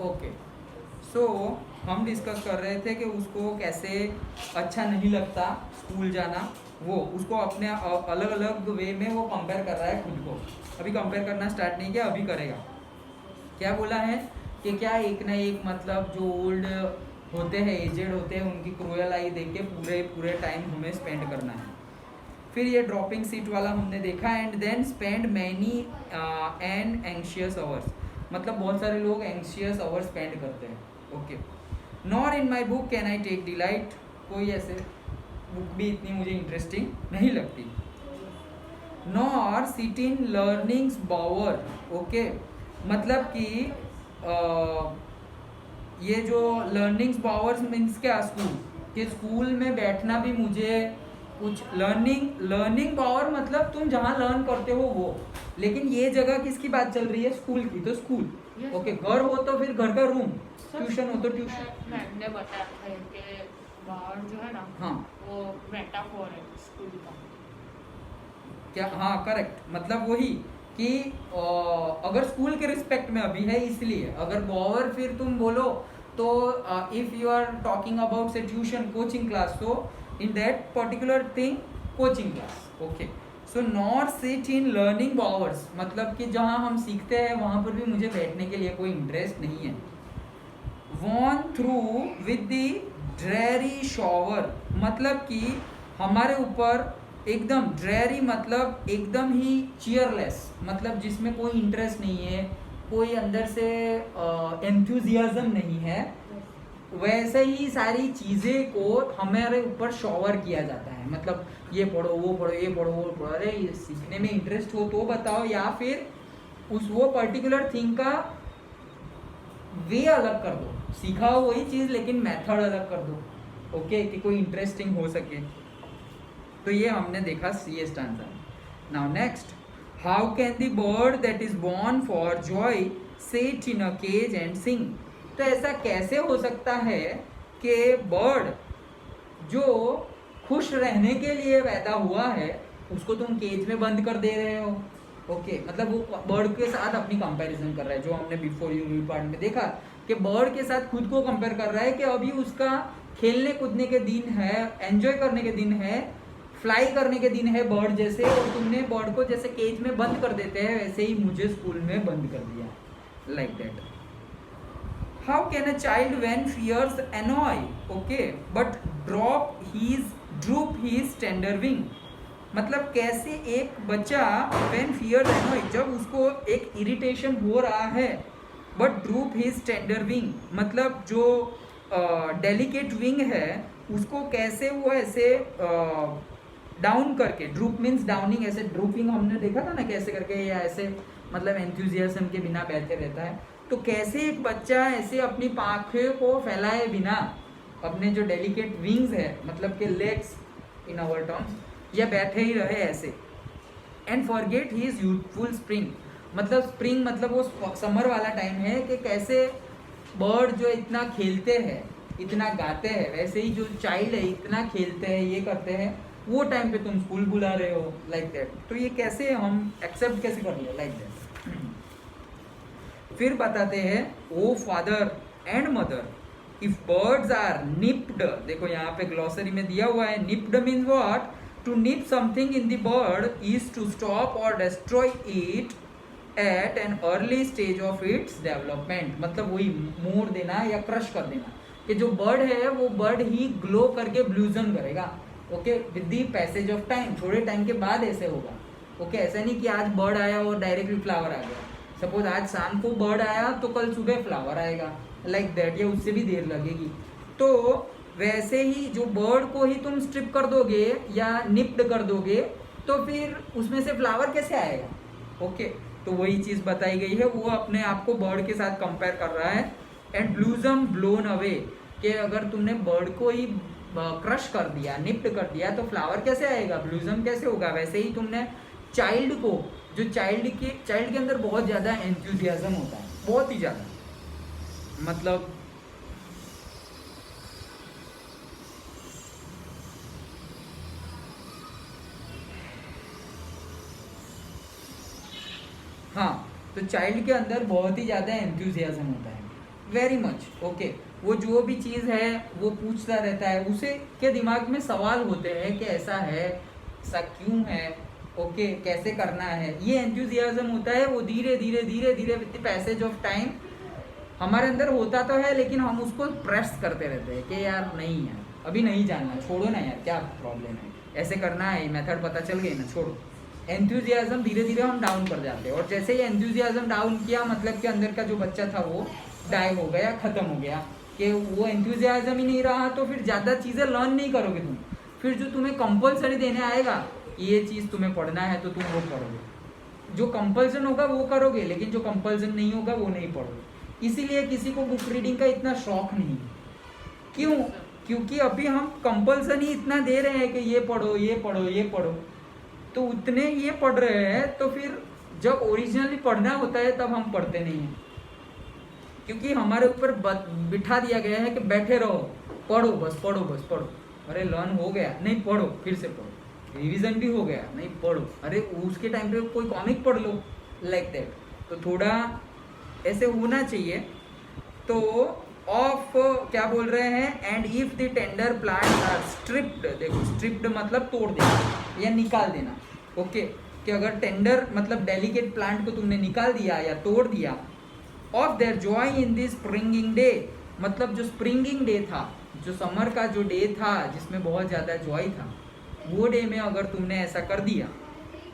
Okay, सो हम discuss कर रहे थे कि उसको कैसे अच्छा नहीं लगता स्कूल जाना, वो उसको अपने अलग अलग वे में वो कंपेयर कर रहा है खुद को। अभी कंपेयर करना स्टार्ट नहीं किया, अभी करेगा। क्या बोला है कि क्या एक ना एक मतलब जो ओल्ड होते हैं, एजेड होते हैं, उनकी क्रूएल आई देख के पूरे पूरे टाइम हमें स्पेंड करना है। फिर ये ड्रॉपिंग सीट वाला हमने देखा, and then spend many and anxious hours, मतलब बहुत सारे लोग एंशियस आवर्स स्पेंड करते हैं। Okay, nor in my book can I take delight, कोई ऐसे बुक भी इतनी मुझे इंटरेस्टिंग नहीं लगती। Nor sit in learnings bower, okay, मतलब कि ये जो लर्निंग्स बावर्स मीन्स क्या, स्कूल के स्कूल में बैठना भी मुझे कुछ लर्निंग पावर मतलब तुम जहाँ लर्न करते हो वो, लेकिन ये जगह किसकी बात चल रही है, स्कूल की, तो स्कूल। ओके, घर हो तो फिर घर का रूम, ट्यूशन हो तो ट्यूशन। मैंने बताया था कि बाहर जो है ना, हाँ, वो मेटाफोर है स्कूल का। क्या, हाँ करेक्ट, मतलब वही कि अगर स्कूल के रिस्पेक्ट में अभी है इसलिए, अगर बावर फिर तुम बोलो तो if you are talking about से tuition coaching class, so in that particular thing coaching class. Okay, so not sit in learning hours, मतलब कि जहाँ हम सीखते हैं वहाँ पर भी मुझे बैठने के लिए कोई इंटरेस्ट नहीं है। Gone through with the dreary shower, मतलब कि हमारे ऊपर एकदम ड्रेरी मतलब एकदम ही चीयरलेस, मतलब जिसमें कोई इंटरेस्ट नहीं है, कोई अंदर से एंथुजियाज्म नहीं है, वैसे ही सारी चीज़ें को हमारे ऊपर शॉवर किया जाता है। मतलब ये पढ़ो वो पढ़ो, ये पढ़ो वो पढ़ो, अरे ये सीखने में इंटरेस्ट हो तो बताओ, या फिर उस वो पर्टिकुलर थिंग का वे अलग कर दो, सिखाओ वही चीज़ लेकिन मेथड अलग कर दो। ओके, कि कोई इंटरेस्टिंग हो सके। तो ये हमने देखा सी stanza. Now next, how can the bird that is born for joy sit in a cage and sing, तो ऐसा कैसे हो सकता है कि बर्ड जो खुश रहने के लिए पैदा हुआ है उसको तुम केज में बंद कर दे रहे हो। ओके, मतलब वो बर्ड के साथ अपनी कंपैरिजन कर रहा है, जो हमने बिफोर यू रीड पार्ट में देखा कि बर्ड के साथ खुद को कंपेयर कर रहा है कि अभी उसका खेलने कूदने के दिन है, एंजॉय करने के दिन है, फ्लाई करने के दिन है बर्ड जैसे, और तुमने बर्ड को जैसे केज में बंद कर देते हैं वैसे ही मुझे स्कूल में बंद कर दिया, like that. How can a child when fears annoy, okay, but droop his tender wing, मतलब कैसे एक बच्चा when fears annoy, जब उसको एक इरिटेशन हो रहा है, but droop his tender wing, मतलब जो डेलिकेट विंग है उसको कैसे वो ऐसे डाउन करके, ड्रूप मीन्स डाउनिंग, ऐसे ड्रूपिंग हमने देखा था ना कैसे करके, या ऐसे मतलब एंथुजियाज्म के बिना बैठे रहता है, तो कैसे एक बच्चा ऐसे अपनी पाखे को फैलाए बिना अपने जो डेलिकेट विंग्स है, मतलब के लेग्स इन आवर टर्म्स, या बैठे ही रहे ऐसे। And forget his youthful spring, मतलब स्प्रिंग मतलब वो समर वाला टाइम है कि कैसे बर्ड जो इतना खेलते हैं, इतना गाते हैं, वैसे ही जो चाइल्ड है इतना खेलते हैं, ये करते हैं, वो टाइम पे तुम स्कूल बुला रहे हो, लाइक दैट। तो ये कैसे हम एक्सेप्ट कैसे कर ले, लाइक दैट। फिर बताते हैं, O father and mother if birds are nipped, देखो यहाँ पे ग्लॉसरी में दिया हुआ है, nipped means what, to nip something in the bird is to stop और destroy it at an early stage of its development, मतलब वही मोड़ देना या क्रश कर देना, कि जो बर्ड है वो बर्ड ही ग्लो करके ब्लूजन करेगा। Okay, with the passage of time, थोड़े टाइम के बाद ऐसे होगा। ओके, ऐसा नहीं कि आज बर्ड आया और डायरेक्टली फ्लावर आ गया, सपोज आज शाम को बर्ड आया तो कल सुबह फ्लावर आएगा, लाइक दैट, या उससे भी देर लगेगी। तो वैसे ही जो बर्ड को ही तुम स्ट्रिप कर दोगे या निप्ड कर दोगे तो फिर उसमें से फ्लावर कैसे आएगा। ओके, तो वही चीज़ बताई गई है, वो अपने आप को बर्ड के साथ कंपेयर कर रहा है। एंड ब्लूजम ब्लोन अवे, कि अगर तुमने बर्ड को ही क्रश कर दिया, निप्ड कर दिया, तो फ्लावर कैसे आएगा, ब्लूजम कैसे होगा। वैसे ही तुमने चाइल्ड को, जो चाइल्ड के अंदर बहुत ज़्यादा एंथुजियाज्म होता है, बहुत ही ज़्यादा, मतलब हाँ, तो चाइल्ड के अंदर बहुत ही ज़्यादा एंथुजियाज्म होता है, वेरी मच ओके। वो जो भी चीज़ है वो पूछता रहता है, उसे के दिमाग में सवाल होते हैं कि ऐसा है, ऐसा क्यों है, ओके कैसे करना है। ये एंथुजियाज्म होता है, वो धीरे धीरे धीरे धीरे with the passage of time हमारे अंदर होता तो है, लेकिन हम उसको प्रेस करते रहते हैं कि यार नहीं यार अभी नहीं जानना, छोड़ो ना यार, क्या प्रॉब्लम है, ऐसे करना है, मेथड पता चल गई ना, छोड़ो। एंथुजियाज्म धीरे धीरे हम डाउन कर जाते हैं, और जैसे ही एंथुजियाज्म डाउन किया मतलब कि अंदर का जो बच्चा था वो डाई हो गया, ख़त्म हो गया, कि वो एंथुजियाज्म ही नहीं रहा, तो फिर ज़्यादा चीज़ें लर्न नहीं करोगे तुम। फिर जो तुम्हें कंपल्सरी देने आएगा ये चीज़ तुम्हें पढ़ना है तो तुम वो करोगे, जो कंपल्सन होगा वो करोगे, लेकिन जो कंपल्सन नहीं होगा वो नहीं पढ़ोगे। इसीलिए किसी को बुक रीडिंग का इतना शौक नहीं है। क्यों? क्योंकि अभी हम कंपल्सन ही इतना दे रहे हैं कि ये पढ़ो ये पढ़ो ये पढ़ो, तो उतने ये पढ़ रहे हैं, तो फिर जब ओरिजिनली पढ़ना होता है तब हम पढ़ते नहीं हैं, क्योंकि हमारे ऊपर बिठा दिया गया है कि बैठे रहो, पढ़ो बस पढ़ो बस पढ़ो। अरे लर्न हो गया, नहीं पढ़ो, फिर से पढ़ो, रिवीजन भी हो गया, नहीं पढ़ो, अरे उसके टाइम पे कोई कॉमिक पढ़ लो, लाइक दैट। तो थोड़ा ऐसे होना चाहिए। तो ऑफ क्या बोल रहे हैं, and if the tender plant are stripped, देखो स्ट्रिप्ड मतलब तोड़ देना या निकाल देना, ओके कि अगर टेंडर मतलब डेलिकेट प्लांट को तुमने निकाल दिया या तोड़ दिया, of their joy in this springing day, मतलब जो स्प्रिंगिंग डे था, जो समर का जो डे था जिसमें बहुत ज़्यादा जॉय था, वो डे में अगर तुमने ऐसा कर दिया,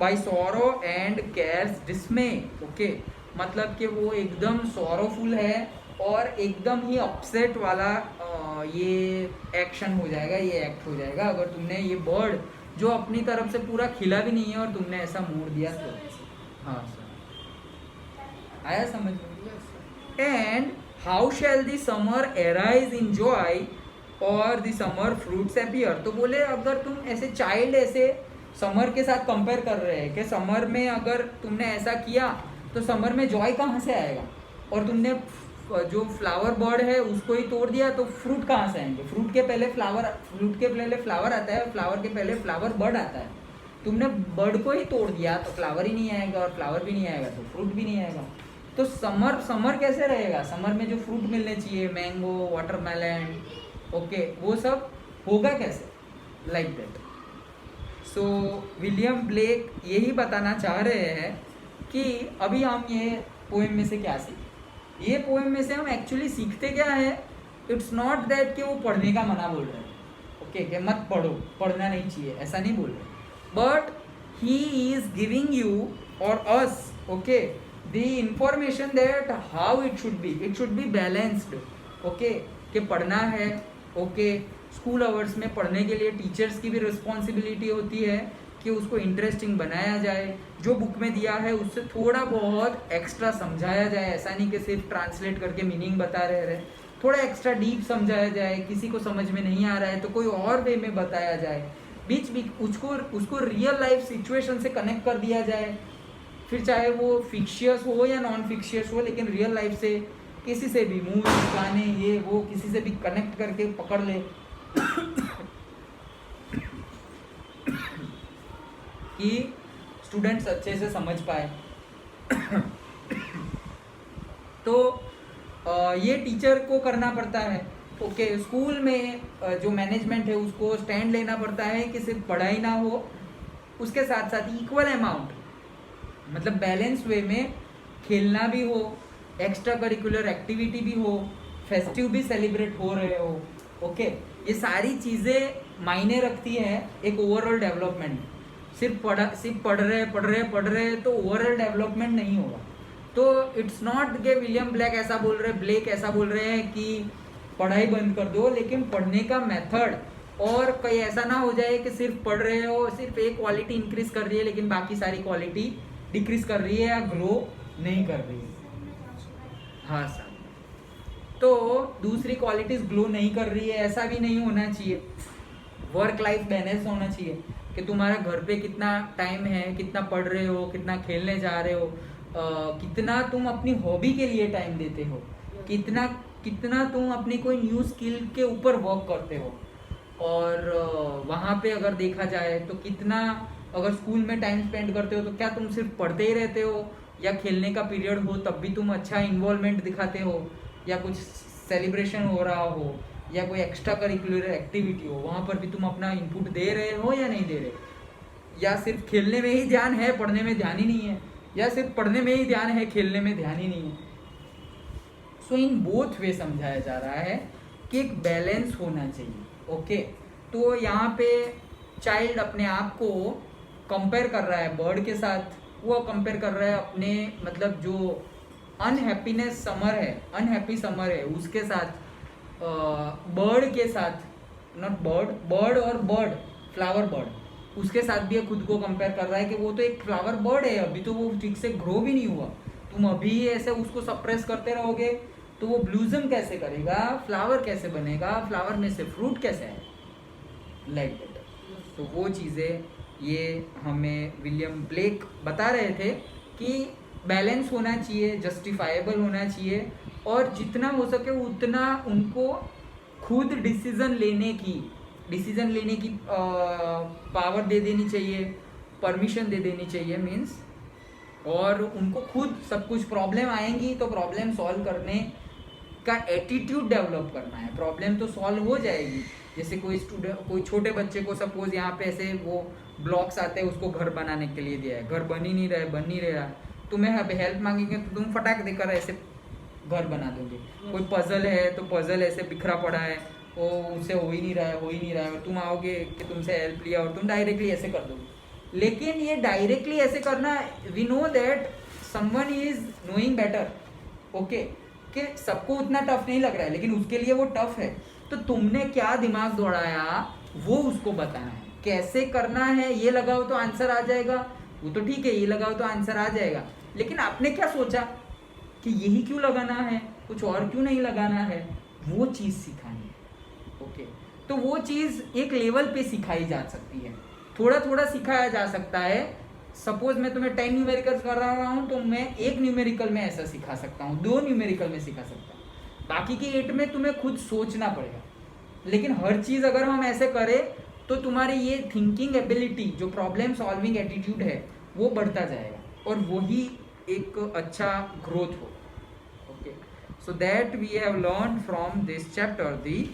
by sorrow and cares डिस्मे, okay मतलब कि वो एकदम सॉरोफुल है और एकदम ही अपसेट वाला ये एक्शन हो जाएगा, ये एक्ट हो जाएगा अगर तुमने ये बर्ड जो अपनी तरफ से पूरा खिला भी नहीं है और तुमने ऐसा मोड़ दिया तो। हाँ सर, आया समझ में? And how shell the summer arise in joy और द समर फ्रूट्स अपीयर, तो बोले अगर तुम ऐसे चाइल्ड ऐसे समर के साथ कंपेयर कर रहे हैं कि समर में अगर तुमने ऐसा किया तो समर में जॉय कहाँ से आएगा, और तुमने जो फ्लावर बर्ड है उसको ही तोड़ दिया तो फ्रूट कहाँ से आएंगे, फ्रूट के पहले फ्लावर आता है, फ्लावर के पहले फ्लावर बर्ड आता है। तुमने बर्ड को ही तोड़ दिया तो फ्लावर ही नहीं आएगा, और फ्लावर भी नहीं आएगा तो फ्रूट भी नहीं आएगा। तो समर कैसे रहेगा, समर में जो फ्रूट मिलने चाहिए, मैंगो, वाटरमेलन, ओके वो सब होगा कैसे, like that. So William Blake यही बताना चाह रहे हैं कि अभी हम ये पोएम में से क्या सीखें, ये पोएम में से हम एक्चुअली सीखते क्या है। इट्स नॉट दैट कि वो पढ़ने का मना बोल रहे हैं, ओके कि मत पढ़ो, पढ़ना नहीं चाहिए, ऐसा नहीं बोल रहे, but he is giving you और us okay the information that how it should be balanced, okay कि पढ़ना है, ओके स्कूल आवर्स में पढ़ने के लिए टीचर्स की भी रिस्पॉन्सिबिलिटी होती है कि उसको इंटरेस्टिंग बनाया जाए, जो बुक में दिया है उससे थोड़ा बहुत एक्स्ट्रा समझाया जाए, ऐसा नहीं कि सिर्फ ट्रांसलेट करके मीनिंग बता रहे, थोड़ा एक्स्ट्रा डीप समझाया जाए, किसी को समझ में नहीं आ रहा है तो कोई और वे में बताया जाए, बीच बीच उसको रियल लाइफ सिचुएशन से कनेक्ट कर दिया जाए, फिर चाहे वो फिक्शियस हो या नॉन फिक्शियस हो, लेकिन रियल लाइफ से किसी से भी मूवी गाने ये वो किसी से भी कनेक्ट करके पकड़ ले कि स्टूडेंट्स अच्छे से समझ पाए। तो ये टीचर को करना पड़ता है, ओके स्कूल में जो मैनेजमेंट है उसको स्टैंड लेना पड़ता है कि सिर्फ पढ़ाई ना हो, उसके साथ साथ इक्वल अमाउंट मतलब बैलेंस वे में खेलना भी हो, एक्स्ट्रा करिकुलर एक्टिविटी भी हो, फेस्टिव भी सेलिब्रेट हो रहे हो, ओके ये सारी चीज़ें मायने रखती है एक ओवरऑल डेवलपमेंट में। सिर्फ पढ़ रहे तो ओवरऑल डेवलपमेंट नहीं होगा। तो इट्स नॉट के विलियम ब्लेक ऐसा बोल रहे हैं कि पढ़ाई बंद कर दो, लेकिन पढ़ने का मेथड और कहीं ऐसा ना हो जाए कि सिर्फ पढ़ रहे हो, सिर्फ एक क्वालिटी इंक्रीज कर रही है लेकिन बाकी सारी क्वालिटी डिक्रीज कर रही है या ग्रो नहीं कर रही है। हाँ सर, तो दूसरी क्वालिटीज ग्लो नहीं कर रही है, ऐसा भी नहीं होना चाहिए। वर्क लाइफ बैलेंस होना चाहिए कि तुम्हारा घर पे कितना टाइम है, कितना पढ़ रहे हो, कितना खेलने जा रहे हो, कितना तुम अपनी हॉबी के लिए टाइम देते हो, कितना तुम अपनी कोई न्यू स्किल के ऊपर वर्क करते हो, और वहाँ पे अगर देखा जाए तो कितना अगर स्कूल में टाइम स्पेंड करते हो तो क्या तुम सिर्फ पढ़ते ही रहते हो, या खेलने का पीरियड हो तब भी तुम अच्छा इन्वॉल्वमेंट दिखाते हो, या कुछ सेलिब्रेशन हो रहा हो या कोई एक्स्ट्रा करिकुलर एक्टिविटी हो, वहाँ पर भी तुम अपना इनपुट दे रहे हो या नहीं दे रहे, या सिर्फ खेलने में ही ध्यान है, पढ़ने में ध्यान ही नहीं है, या सिर्फ पढ़ने में ही ध्यान है, खेलने में ध्यान ही नहीं है। सो इन बोथ वे समझाया जा रहा है कि एक बैलेंस होना चाहिए। ओके, तो यहाँ पे चाइल्ड अपने आप को कंपेयर कर रहा है बर्ड के साथ, वो कंपेयर कर रहा है अपने मतलब जो अनहैप्पीनेस समर है, अनहैप्पी समर है उसके साथ, बर्ड के साथ, नॉट बर्ड, बर्ड और बर्ड, फ्लावर बर्ड, उसके साथ भी खुद को कंपेयर कर रहा है कि वो तो एक फ्लावर बर्ड है, अभी तो वो ठीक से ग्रो भी नहीं हुआ, तुम अभी ऐसे उसको सप्रेस करते रहोगे तो वो ब्लूजम कैसे करेगा, फ्लावर कैसे बनेगा, फ्लावर में से फ्रूट कैसे है, लाइक दैट। तो वो चीज़ें ये हमें विलियम ब्लेक बता रहे थे कि बैलेंस होना चाहिए, जस्टिफाइबल होना चाहिए, और जितना हो सके उतना उनको खुद डिसीजन लेने की पावर दे देनी चाहिए, परमिशन दे देनी चाहिए मीन्स, और उनको खुद सब कुछ प्रॉब्लम आएंगी तो प्रॉब्लम सॉल्व करने का एटीट्यूड डेवलप करना है। प्रॉब्लम तो सॉल्व हो जाएगी, जैसे कोई स्टूडेंट, कोई छोटे बच्चे को सपोज यहाँ पे ऐसे वो ब्लॉक्स आते हैं, उसको घर बनाने के लिए दिया है, घर बन ही नहीं रहा है, बन नहीं रहा, तुम्हें हेल्प मांगेंगे तो तुम फटाक देकर ऐसे घर बना दोगे। कोई पजल है तो पजल ऐसे बिखरा पड़ा है, वो उससे हो ही नहीं रहा है, और तुम आओगे कि तुमसे हेल्प लिया और तुम डायरेक्टली ऐसे कर दोगे। लेकिन ये डायरेक्टली ऐसे करना, we know that someone is knowing better, okay, कि सबको उतना टफ नहीं लग रहा है, लेकिन उसके लिए वो टफ है, तो तुमने क्या दिमाग दौड़ाया वो उसको बताना है, कैसे करना है, ये लगाओ तो आंसर आ जाएगा, वो तो ठीक है, ये लगाओ तो आंसर आ जाएगा, लेकिन आपने क्या सोचा कि यही क्यों लगाना है, कुछ और क्यों नहीं लगाना है, वो चीज़ सिखानी है। ओके, तो वो चीज़ एक लेवल पे सिखाई जा सकती है, थोड़ा थोड़ा सिखाया जा सकता है। सपोज मैं तुम्हें 10 न्यूमेरिकल्स कर रहा हूँ तो मैं एक न्यूमेरिकल में ऐसा सिखा सकता हूँ, 2 न्यूमेरिकल में सिखा सकता हूँ, बाकी के 8 में तुम्हें खुद सोचना पड़ेगा। लेकिन हर चीज़ अगर हम ऐसे करें तो तुम्हारी ये थिंकिंग एबिलिटी, जो प्रॉब्लम सॉल्विंग एटीट्यूड है, वो बढ़ता जाएगा, और वही एक अच्छा ग्रोथ हो। Okay, so that we have learn from this chapter the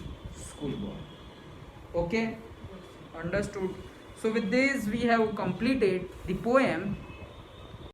school boy. Okay, understood. So with this we have completed the poem